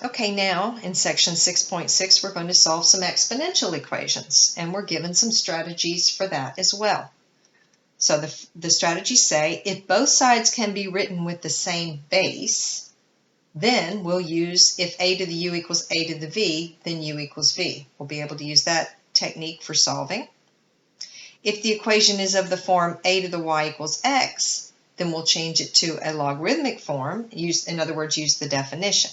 Okay, now in section 6.6 we're going to solve some exponential equations, and we're given some strategies for that as well. So the strategies say if both sides can be written with the same base, then we'll use if a to the u equals a to the v, then u equals v. We'll be able to use that technique for solving. If the equation is of the form a to the y equals x, then we'll change it to a logarithmic form, in other words, use the definition.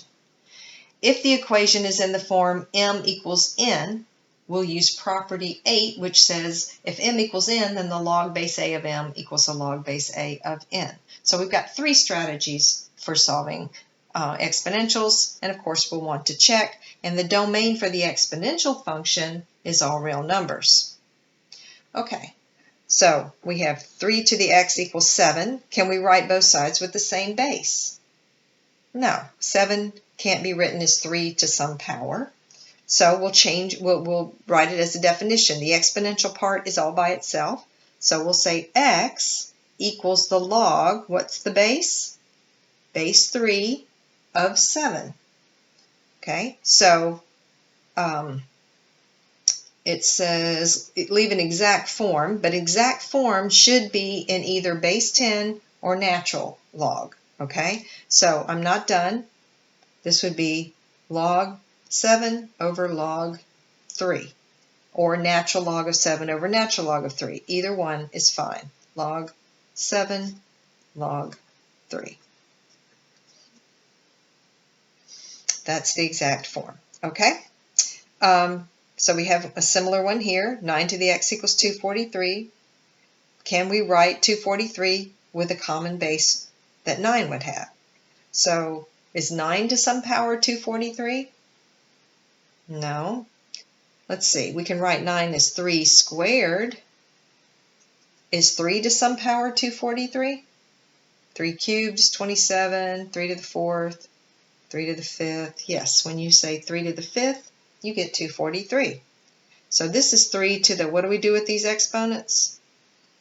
If the equation is in the form m equals n, we'll use property 8, which says if m equals n, then the log base a of m equals a log base a of n. So we've got 3 strategies for solving exponentials, and of course we'll want to check, and the domain for the exponential function is all real numbers. Okay, so we have 3 to the x equals 7. Can we write both sides with the same base? No, 7 can't be written as 3 to some power. So we'll write it as a definition. The exponential part is all by itself. So we'll say x equals the log, what's the base? Base 3 of 7. Okay, so it says leave an exact form, but exact form should be in either base 10 or natural log. Okay, so I'm not done. This would be log 7 over log 3, or natural log of 7 over natural log of 3. Either one is fine. Log 7, log 3. That's the exact form. Okay? So we have a similar one here. 9 to the x equals 243. Can we write 243 with a common base that 9 would have? So is 9 to some power 243? No. Let's see. We can write 9 as 3 squared. Is 3 to some power 243? 3 cubed is 27. 3 to the 4th. 3 to the 5th. Yes, when you say 3 to the 5th, you get 243. So this is 3 to the, what do we do with these exponents?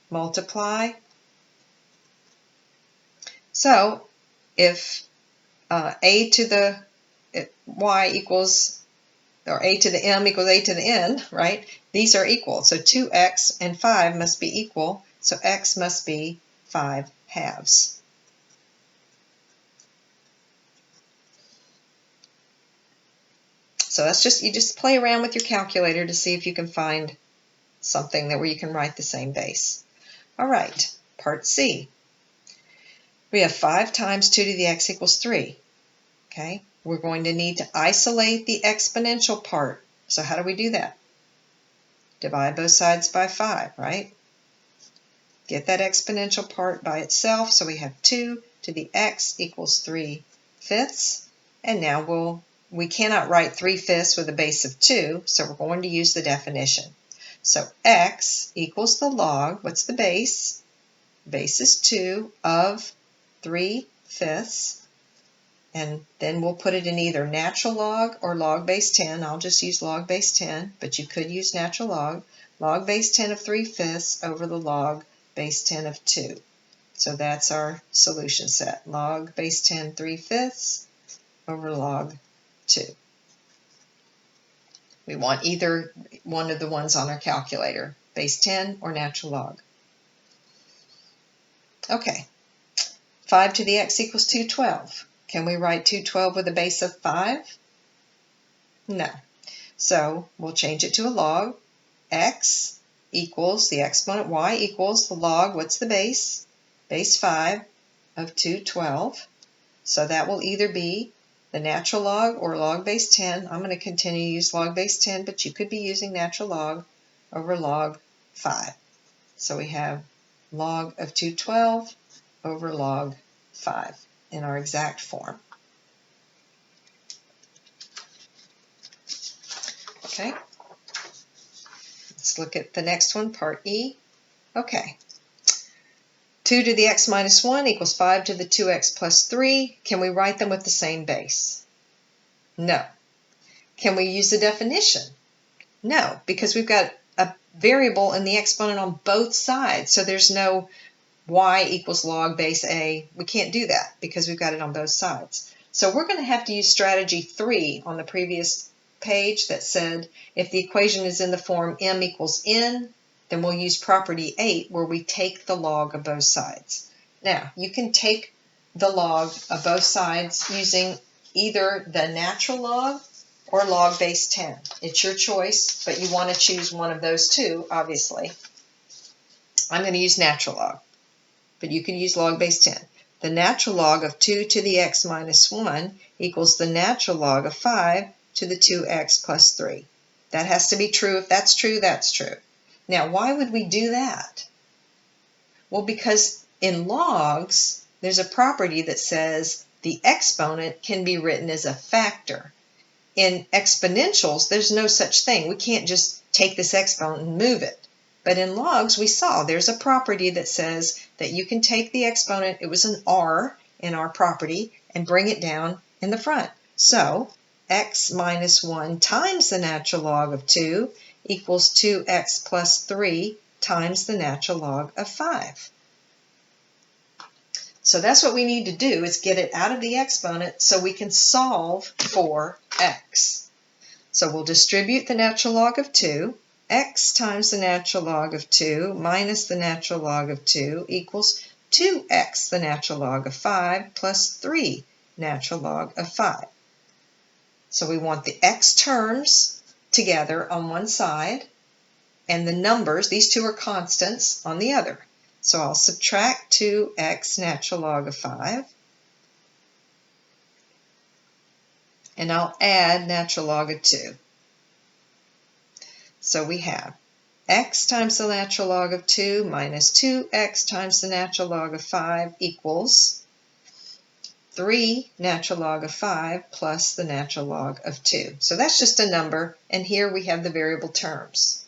Multiply. So if a to the y equals, or a to the m equals a to the n, right? These are equal. So 2x and 5 must be equal. So x must be 5 halves. So that's just, you just play around with your calculator to see if you can find something where you can write the same base. All right, part C. We have 5 times 2 to the x equals 3. Okay, we're going to need to isolate the exponential part. So how do we do that? Divide both sides by 5, right? Get that exponential part by itself. So we have 2 to the x equals 3/5. And now we cannot write 3/5 with a base of 2, so we're going to use the definition. So x equals the log, what's the base? Base is 2 of 3/5. And then we'll put it in either natural log or log base 10. I'll just use log base 10, but you could use natural log. Log base 10 of 3/5 over the log base 10 of 2. So that's our solution set. Log base 10 3/5 over log 2. We want either one of the ones on our calculator, base 10 or natural log. Okay, 5 to the x equals 212. Can we write 212 with a base of 5? No. So we'll change it to a log. X equals, the exponent y equals the log, what's the base? Base 5 of 212. So that will either be the natural log or log base 10. I'm going to continue to use log base 10, but you could be using natural log over log 5. So we have log of 212 over log 5 in our exact form. Okay, let's look at the next one, part E. Okay, 2 to the x minus 1 equals 5 to the 2x plus 3. Can we write them with the same base? No. Can we use the definition? No, because we've got a variable in the exponent on both sides, so there's no y equals log base a. We can't do that because we've got it on both sides. So we're going to have to use strategy 3 on the previous page that said if the equation is in the form m equals n, then we'll use property 8 where we take the log of both sides. Now, you can take the log of both sides using either the natural log or log base 10. It's your choice, but you want to choose one of those two, obviously. I'm going to use natural log, but you can use log base 10. The natural log of 2 to the x minus 1 equals the natural log of 5 to the 2x plus 3. That has to be true. If that's true, that's true. Now, why would we do that? Well, because in logs, there's a property that says the exponent can be written as a factor. In exponentials, there's no such thing. We can't just take this exponent and move it. But in logs, we saw there's a property that says that you can take the exponent, it was an r in our property, and bring it down in the front. So x minus 1 times the natural log of 2 equals 2x plus 3 times the natural log of 5. So that's what we need to do, is get it out of the exponent so we can solve for x. So we'll distribute the natural log of 2. X times the natural log of 2 minus the natural log of 2 equals 2x the natural log of 5 plus 3 natural log of 5. So we want the x terms together on one side and the numbers, these two are constants, on the other. So I'll subtract 2x natural log of 5 and I'll add natural log of 2. So we have x times the natural log of 2 minus 2x times the natural log of 5 equals 3 natural log of 5 plus the natural log of 2. So that's just a number, and here we have the variable terms.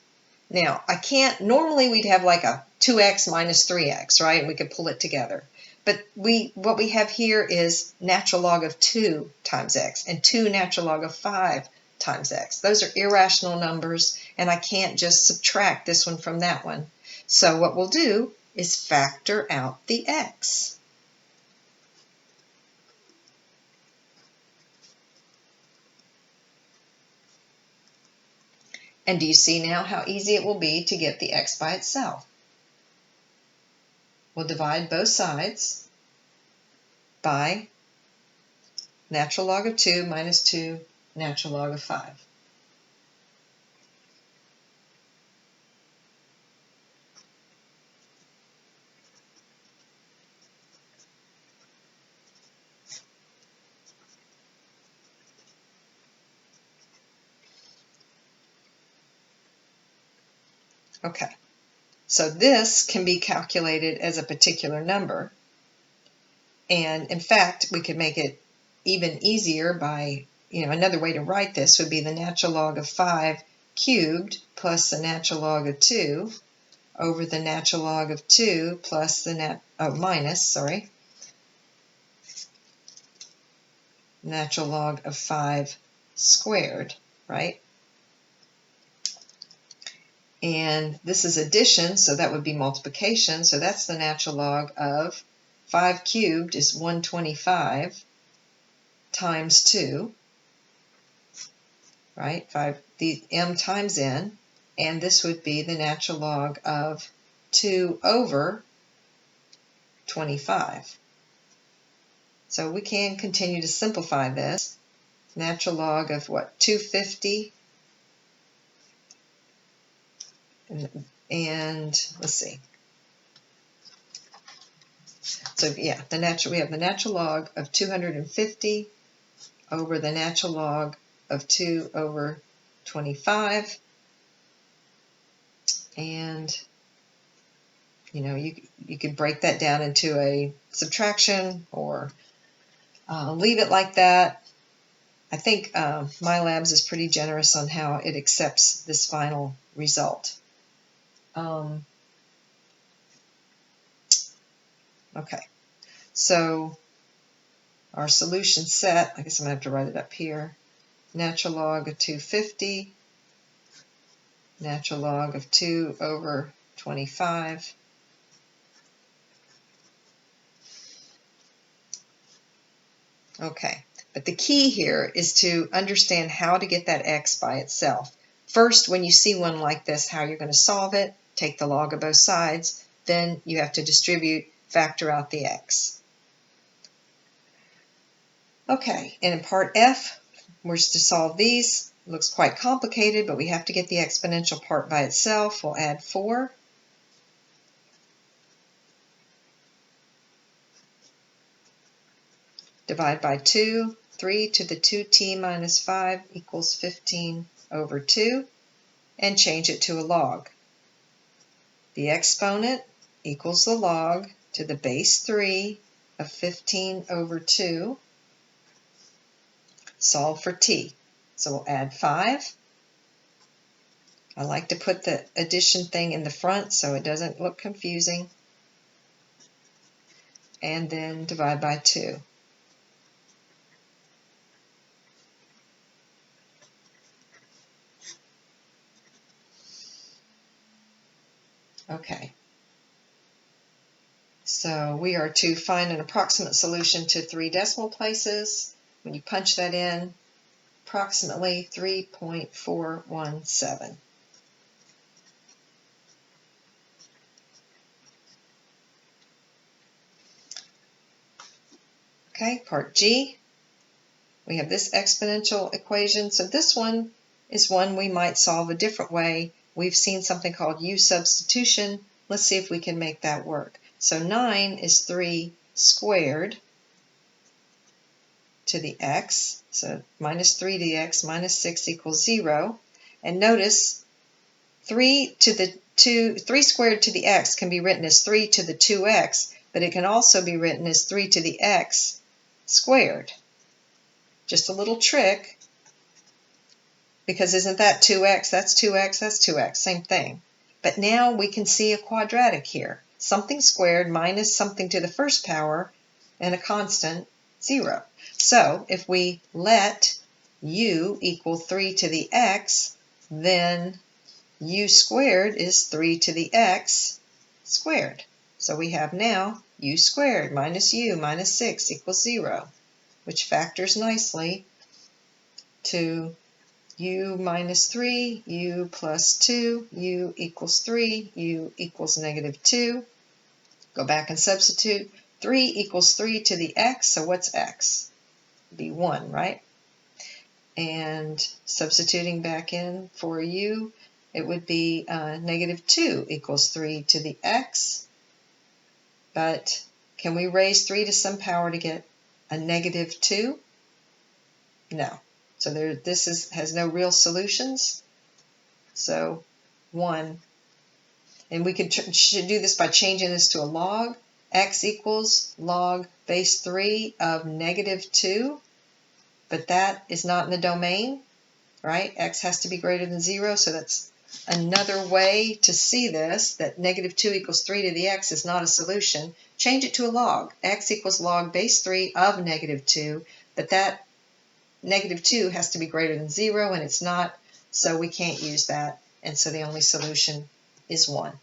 Now, I can't, normally we'd have like a 2x minus 3x, right? We could pull it together. But what we have here is natural log of 2 times x and 2 natural log of 5 times x. Those are irrational numbers, and I can't just subtract this one from that one. So what we'll do is factor out the x. And do you see now how easy it will be to get the x by itself? We'll divide both sides by natural log of 2 minus 2 natural log of 5. Okay, so this can be calculated as a particular number. And in fact, we could make it even easier by, another way to write this would be the natural log of 5 cubed plus the natural log of 2 over the natural log of 2 plus the natural log of 5 squared, right? And this is addition, so that would be multiplication. So that's the natural log of 5 cubed is 125 times 2, right? The m times n, and this would be the natural log of 2 over 25. So we can continue to simplify this. Natural log of what? 250. And let's see. So yeah, we have the natural log of 250 over the natural log of 2 over 25. And you could break that down into a subtraction or leave it like that. I think MyLabs is pretty generous on how it accepts this final result. Okay, so our solution set, I guess I'm going to have to write it up here. Natural log of 250, natural log of 2 over 25. Okay, But the key here is to understand how to get that x by itself. First, when you see one like this, how you're going to solve it, take the log of both sides, then you have to distribute, factor out the x. Okay, and in part F, we're to solve these. It looks quite complicated, but we have to get the exponential part by itself. We'll add 4. Divide by 2. 3 to the 2t minus 5 equals 15 over 2. And change it to a log. The exponent equals the log to the base 3 of 15 over 2. Solve for t. So we'll add 5. I like to put the addition thing in the front so it doesn't look confusing. And then divide by 2. Okay. So we are to find an approximate solution to 3 decimal places. When you punch that in, approximately 3.417. Okay, part G. We have this exponential equation. So this one is one we might solve a different way. We've seen something called U substitution. Let's see if we can make that work. So 9 is 3 squared to the x. So minus 3 to the x minus 6 equals 0. And notice 3 squared to the x can be written as 3 to the 2x, but it can also be written as 3 to the x squared. Just a little trick, because isn't that 2x? That's 2x, that's 2x, same thing. But now we can see a quadratic here. Something squared minus something to the first power and a constant, 0. So if we let u equal 3 to the x, then u squared is 3 to the x squared. So we have now u squared minus u minus 6 equals 0, which factors nicely to u minus 3, u plus 2, u equals 3, u equals negative 2. Go back and substitute. 3 equals 3 to the x, so what's x? Be 1, right? And substituting back in for u, it would be negative 2 equals 3 to the x. But can we raise 3 to some power to get a negative 2? No. So this has no real solutions. So 1. And we should do this by changing this to a log. X equals log base 3 of negative 2. But that is not in the domain, right? X has to be greater than 0. So that's another way to see this, that negative 2 equals 3 to the x is not a solution. Change it to a log. X equals log base 3 of negative 2. But that negative 2 has to be greater than 0, and it's not, so we can't use that. And so the only solution is 1.